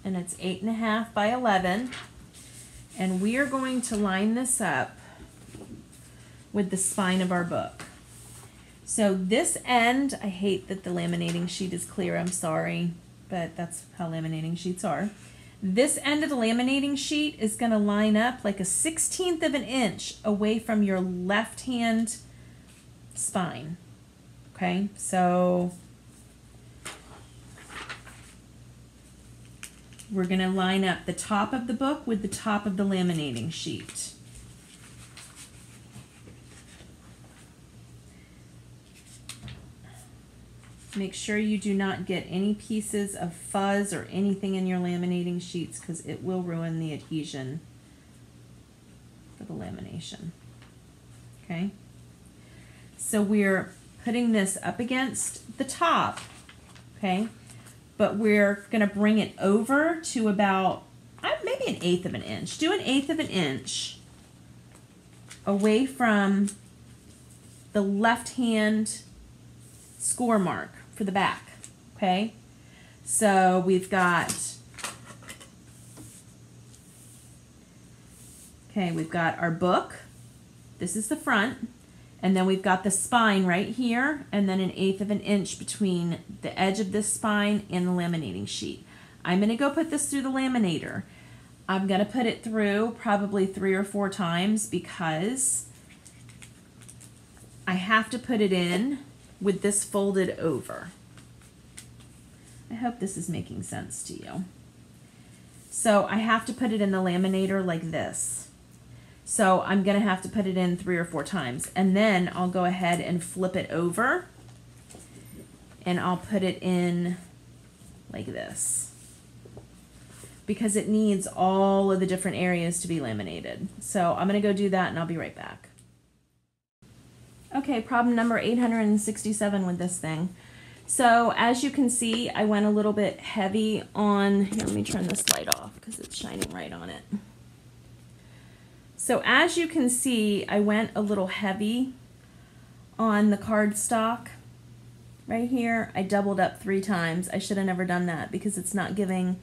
and it's 8.5 by 11, and we are going to line this up with the spine of our book. So this end, I hate that the laminating sheet is clear, I'm sorry, but that's how laminating sheets are. This end of the laminating sheet is going to line up like 1/16 of an inch away from your left hand spine. Okay, so we're going to line up the top of the book with the top of the laminating sheet. Make sure you do not get any pieces of fuzz or anything in your laminating sheets because it will ruin the adhesion for the lamination. Okay? So we're putting this up against the top, okay? But we're going to bring it over to about maybe 1/8 of an inch. Do 1/8 of an inch away from the left hand score mark for the back, okay? So we've got, we've got our book. This is the front. And then we've got the spine right here, and then 1/8 of an inch between the edge of this spine and the laminating sheet. I'm going to go put this through the laminator. I'm going to put it through probably 3 or 4 times because I have to put it in with this folded over. I hope this is making sense to you. So I have to put it in the laminator like this. So I'm going to have to put it in 3 or 4 times, and then I'll go ahead and flip it over, and I'll put it in like this because it needs all of the different areas to be laminated. So I'm going to go do that, and I'll be right back. Okay, problem number 867 with this thing. So as you can see, I went a little bit heavy on, here, let me turn this light off because it's shining right on it. So as you can see, I went a little heavy on the cardstock right here. I doubled up 3 times. I should have never done that because it's not giving,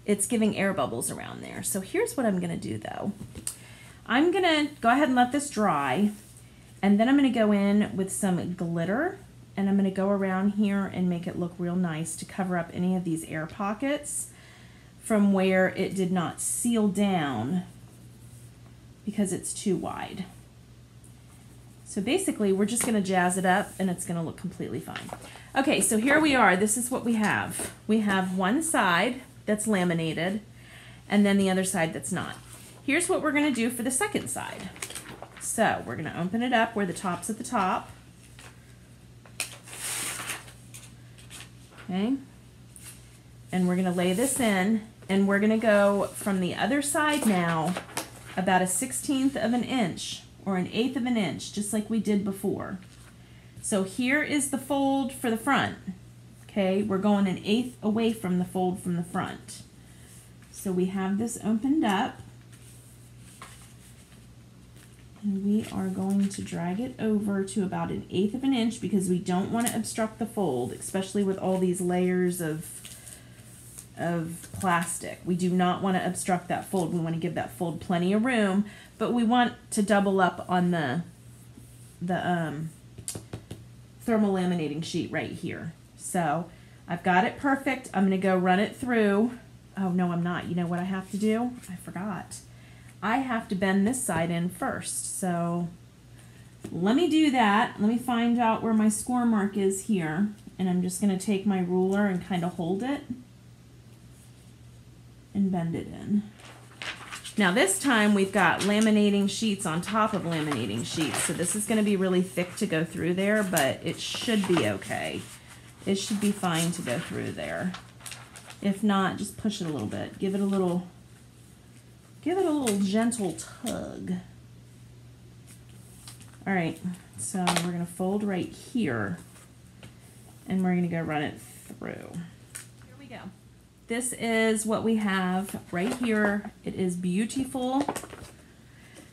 it's giving air bubbles around there. So here's what I'm going to do though. I'm gonna go ahead and let this dry, and then I'm gonna go in with some glitter, and I'm gonna go around here and make it look real nice to cover up any of these air pockets from where it did not seal down because it's too wide. So basically, we're just gonna jazz it up and it's gonna look completely fine. Okay, so here we are. This is what we have. We have one side that's laminated and then the other side that's not. Here's what we're gonna do for the second side. So we're gonna open it up where the top's at the top. Okay, and we're gonna lay this in, and we're gonna go from the other side now about a 1/16 of an inch or an 1/8 of an inch, just like we did before. So here is the fold for the front. Okay, we're going an 1/8 away from the fold from the front. So we have this opened up, and we are going to drag it over to about an 1/8 of an inch because we don't want to obstruct the fold, especially with all these layers of plastic. We do not want to obstruct that fold. We want to give that fold plenty of room, but we want to double up on the thermal laminating sheet right here. So I've got it perfect. I'm going to go run it through. Oh, no, I'm not. You know what I have to do? I forgot. I have to bend this side in first. So let me do that. Let me find out where my score mark is here. And I'm just going to take my ruler and kind of hold it and bend it in. Now this time we've got laminating sheets on top of laminating sheets. So this is going to be really thick to go through there, but it should be okay. It should be fine to go through there. If not, just push it a little bit. Give it a little gentle tug. All right, so we're going to fold right here, and we're going to go run it through. Here we go. This is what we have right here. It is beautiful.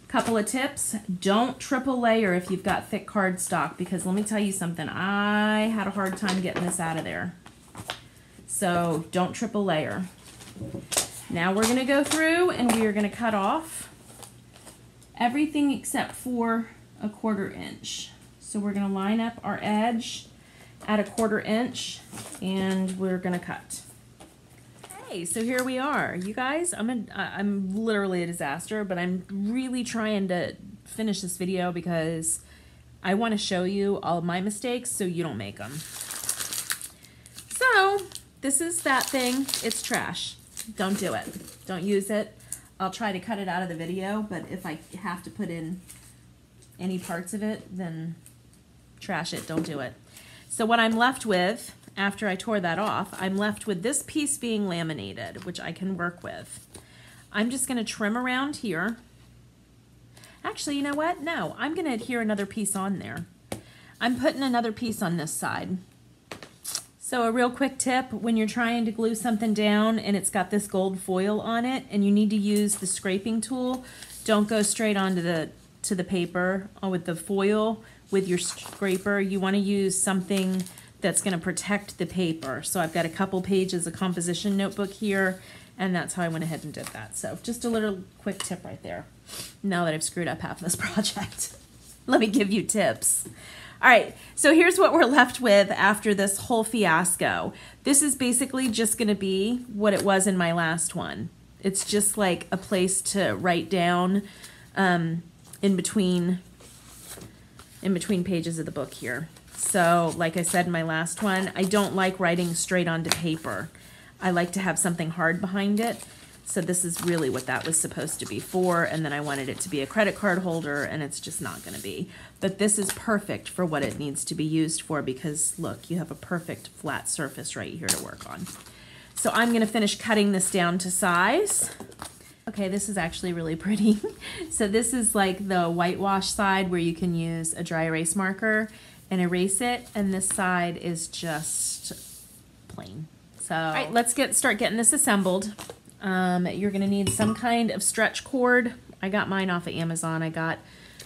Couple of tips. Don't triple layer if you've got thick cardstock, because let me tell you something. I had a hard time getting this out of there. So don't triple layer. Now we're going to go through and we are going to cut off everything except for a 1/4 inch. So we're going to line up our edge at a 1/4 inch and we're going to cut. Okay, so here we are. You guys, I'm literally a disaster, but I'm really trying to finish this video because I want to show you all of my mistakes so you don't make them. So this is that thing. It's trash. Don't do it. Don't use it. I'll try to cut it out of the video, but if I have to put in any parts of it, then trash it. Don't do it. So what I'm left with, after I tore that off, I'm left with this piece being laminated, which I can work with. I'm just going to trim around here. Actually, you know what? No, I'm going to adhere another piece on there. I'm putting another piece on this side. So a real quick tip, when you're trying to glue something down and it's got this gold foil on it and you need to use the scraping tool, don't go straight onto the paper with the foil with your scraper. You want to use something that's going to protect the paper. So I've got a couple pages of composition notebook here, and that's how I went ahead and did that. So just a little quick tip right there. Now that I've screwed up half of this project, let me give you tips. All right, so here's what we're left with after this whole fiasco. This is basically just going to be what it was in my last one. It's just like a place to write down in between pages of the book here. So like I said in my last one, I don't like writing straight onto paper. I like to have something hard behind it. So this is really what that was supposed to be for, and then I wanted it to be a credit card holder, and it's just not going to be. But this is perfect for what it needs to be used for because, look, you have a perfect flat surface right here to work on. So I'm going to finish cutting this down to size. Okay, this is actually really pretty. So this is like the whitewash side where you can use a dry erase marker and erase it, and this side is just plain. So, all right, let's start getting this assembled. You're going to need some kind of stretch cord. I got mine off of Amazon. I got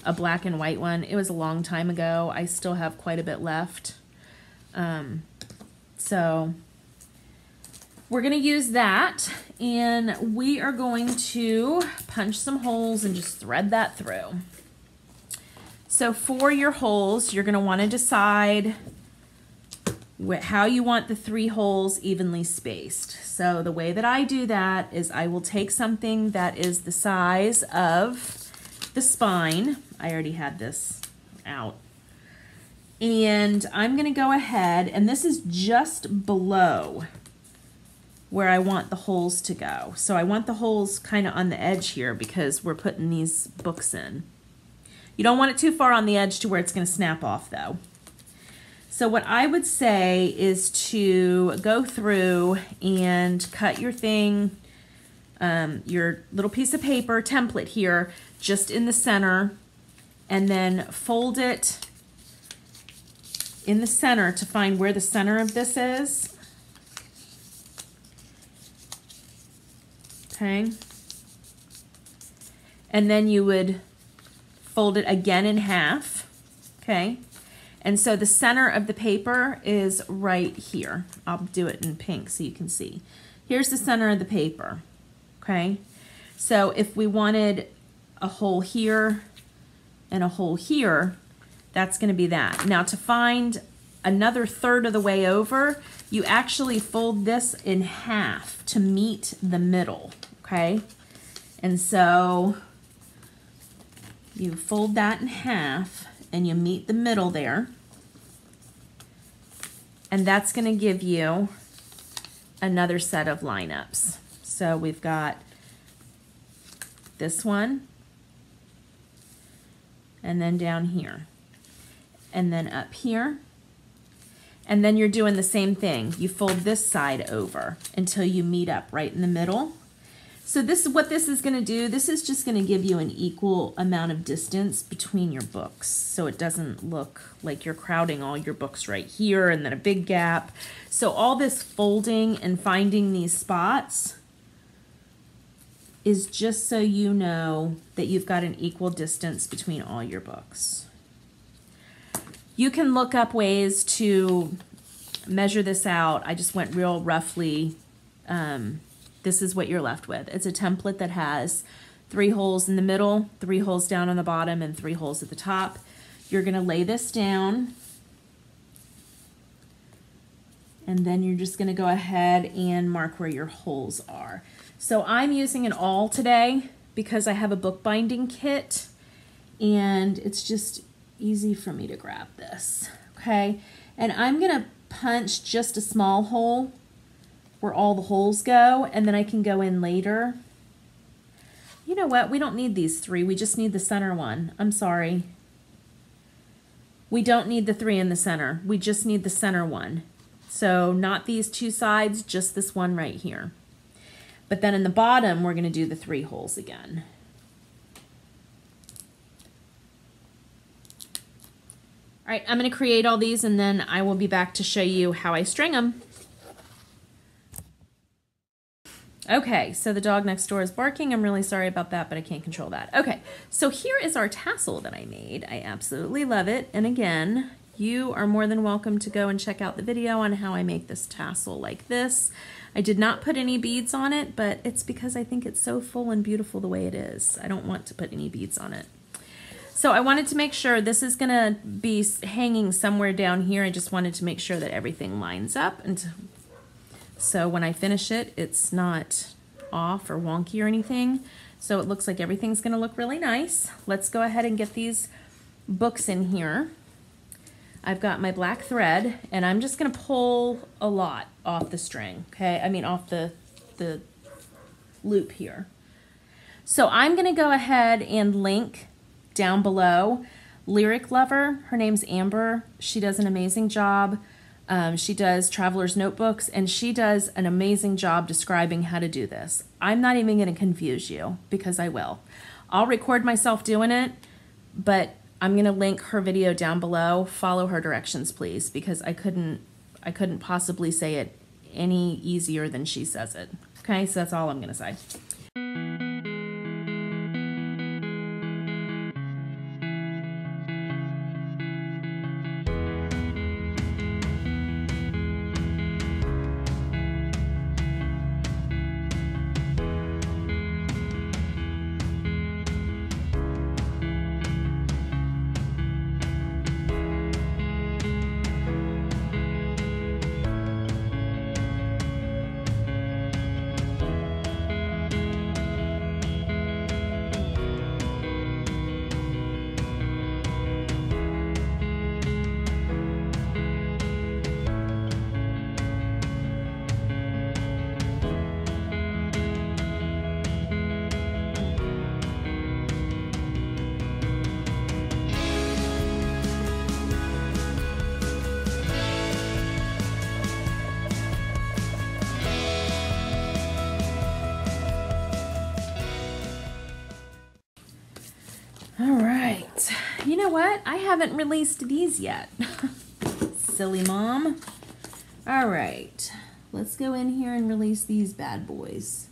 a black and white one. It was a long time ago. I still have quite a bit left. So we're gonna use that, and we are going to punch some holes and just thread that through. So for your holes, you're gonna wanna decide how you want the 3 holes evenly spaced. So the way that I do that is I will take something that is the size of the spine. I already had this out. And I'm gonna go ahead, and this is just below where I want the holes to go. So I want the holes kind of on the edge here because we're putting these books in. You don't want it too far on the edge to where it's gonna snap off though. So what I would say is to go through and cut your thing, your little piece of paper template here, just in the center, and then fold it in the center to find where the center of this is. Okay. And then you would fold it again in half. Okay. And so the center of the paper is right here. I'll do it in pink so you can see. Here's the center of the paper, okay? So if we wanted a hole here and a hole here, that's gonna be that. Now to find another third of the way over, you actually fold this in half to meet the middle, okay? And so you fold that in half and you meet the middle there. And that's going to give you another set of lineups. So we've got this one, and then down here, and then up here. And then you're doing the same thing. You fold this side over until you meet up right in the middle. So this is what this is going to do. This is just going to give you an equal amount of distance between your books, so it doesn't look like you're crowding all your books right here and then a big gap. So all this folding and finding these spots is just so you know that you've got an equal distance between all your books. You can look up ways to measure this out. I just went real roughly. This is what you're left with. It's a template that has 3 holes in the middle, 3 holes down on the bottom, and 3 holes at the top. You're gonna lay this down, and then you're just gonna go ahead and mark where your holes are. So I'm using an awl today because I have a bookbinding kit, and it's just easy for me to grab this, okay? And I'm gonna punch just a small hole where all the holes go, and then I can go in later. You know what? We don't need these 3. We just need the center one. I'm sorry. We don't need the 3 in the center. We just need the center one. So not these 2 sides, just this one right here. But then in the bottom, we're going to do the 3 holes again. All right, I'm going to create all these, and then I will be back to show you how I string them. Okay, so the dog next door is barking. I'm really sorry about that, but I can't control that. Okay, so here is our tassel that I made. I absolutely love it. And again, you are more than welcome to go and check out the video on how I make this tassel like this. I did not put any beads on it, but it's because I think it's so full and beautiful the way it is. I don't want to put any beads on it. So I wanted to make sure this is gonna be hanging somewhere down here. I just wanted to make sure that everything lines up, and so when I finish it, it's not off or wonky or anything. So it looks like everything's gonna look really nice. Let's go ahead and get these books in here. I've got my black thread, and I'm just gonna pull a lot off the string, okay? I mean off the loop here. So I'm gonna go ahead and link down below Lyric Lover. Her name's Amber. She does an amazing job. She does Traveler's Notebooks, and she does an amazing job describing how to do this. I'm not even going to confuse you because I will. I'll record myself doing it, but I'm going to link her video down below. Follow her directions, please, because I couldn't possibly say it any easier than she says it. Okay, so that's all I'm going to say. what? I haven't released these yet. Silly mom. All right, let's go in here and release these bad boys.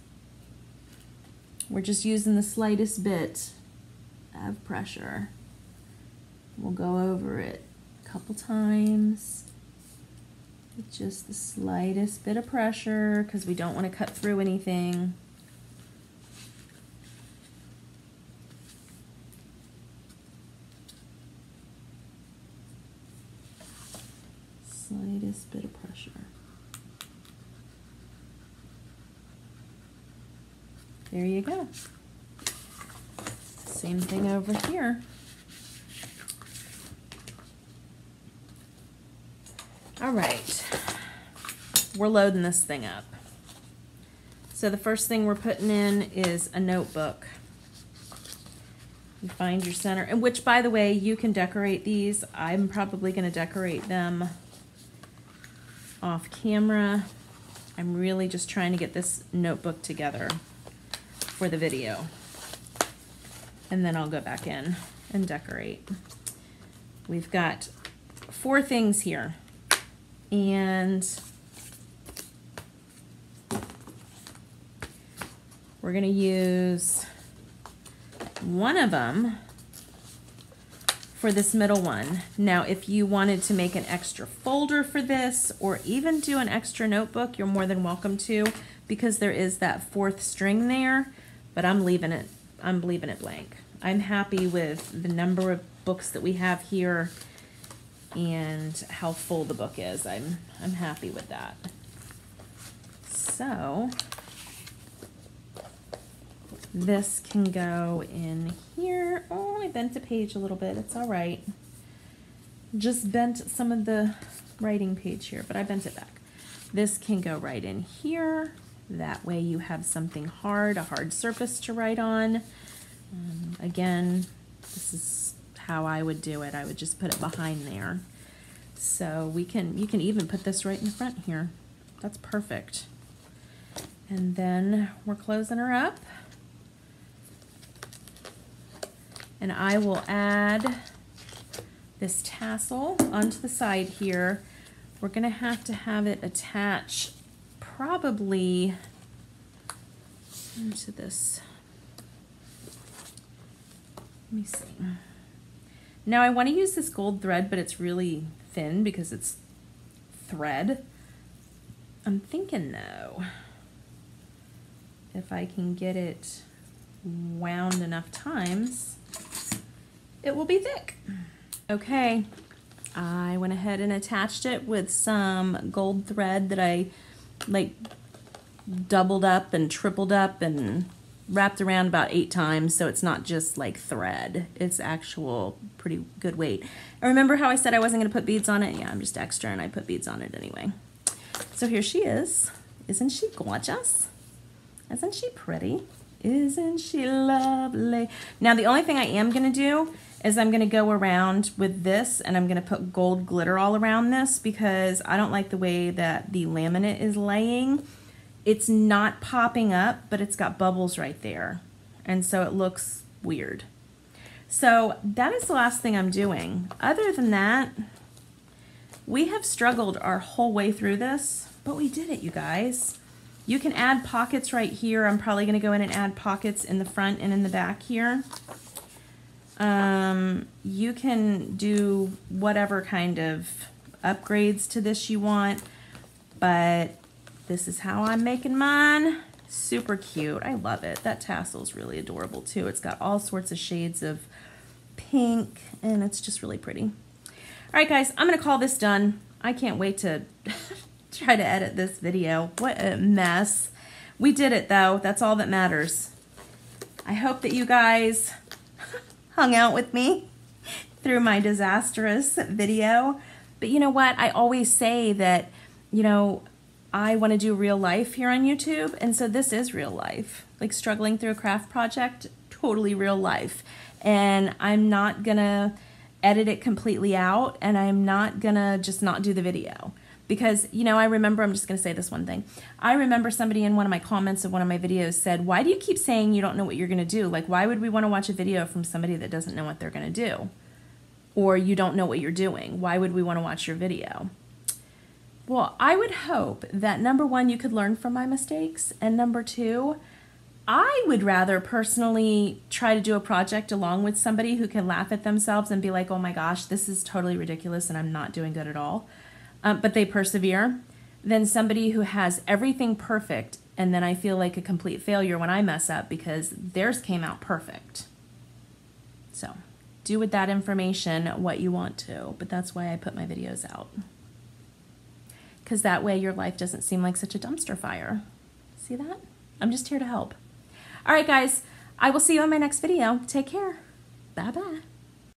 We're just using the slightest bit of pressure. We'll go over it a couple times with just the slightest bit of pressure because we don't want to cut through anything. Slightest bit of pressure. There you go. Same thing over here. All right, we're loading this thing up. So the first thing we're putting in is a notebook. You find your center, and which, by the way, you can decorate these. I'm probably going to decorate them off camera. I'm really just trying to get this notebook together for the video. And then I'll go back in and decorate. We've got 4 things here. And we're going to use one of them for this middle one. Now, if you wanted to make an extra folder for this or even do an extra notebook, you're more than welcome to, because there is that 4th string there, but I'm leaving it blank. I'm happy with the number of books that we have here and how full the book is. I'm happy with that. So this can go in here. Oh, I bent a page a little bit. It's all right. Just bent some of the writing page here, but I bent it back. This can go right in here. That way you have something hard, a hard surface to write on. Again, this is how I would do it. I would just put it behind there. So you can even put this right in the front here. That's perfect. And then we're closing her up. And I will add this tassel onto the side here. We're gonna have to have it attach probably into this. Let me see. Now I want to use this gold thread, but it's really thin because it's thread. I'm thinking though, if I can get it wound enough times, it will be thick. Okay, I went ahead and attached it with some gold thread that I like doubled up and tripled up and wrapped around about 8 times, so it's not just like thread. It's actual pretty good weight. And remember how I said I wasn't gonna put beads on it? Yeah, I'm just extra and I put beads on it anyway. So here she is. Isn't she gorgeous? Isn't she pretty? Isn't she lovely? Now the only thing I am gonna do is I'm gonna go around with this and I'm gonna put gold glitter all around this because I don't like the way that the laminate is laying. It's not popping up, but it's got bubbles right there. And so it looks weird. So that is the last thing I'm doing. Other than that, we have struggled our whole way through this, but we did it, you guys. You can add pockets right here. I'm probably gonna go in and add pockets in the front and in the back here. You can do whatever kind of upgrades to this you want, but this is how I'm making mine. Super cute. I love it. That tassel is really adorable too. It's got all sorts of shades of pink and it's just really pretty. All right, guys, I'm going to call this done. I can't wait to try to edit this video. What a mess. We did it though. That's all that matters. I hope that you guys hung out with me through my disastrous video. But you know what? I always say that, you know, I want to do real life here on YouTube, and so this is real life. Like struggling through a craft project, totally real life. And I'm not gonna edit it completely out, and I'm not gonna just not do the video. Because, you know, I remember, I'm just gonna say this one thing. I remember somebody in one of my comments of one of my videos said, why do you keep saying you don't know what you're gonna do? Like, why would we wanna watch a video from somebody that doesn't know what they're gonna do? or you don't know what you're doing. Why would we want to watch your video? Well, I would hope that number one, you could learn from my mistakes, and number two, I would rather personally try to do a project along with somebody who can laugh at themselves and be like, oh my gosh, this is totally ridiculous and I'm not doing good at all. But they persevere, than somebody who has everything perfect and then I feel like a complete failure when I mess up because theirs came out perfect. So do with that information what you want to, but that's why I put my videos out. Because that way your life doesn't seem like such a dumpster fire. See that? I'm just here to help. All right, guys, I will see you on my next video. Take care. Bye-bye.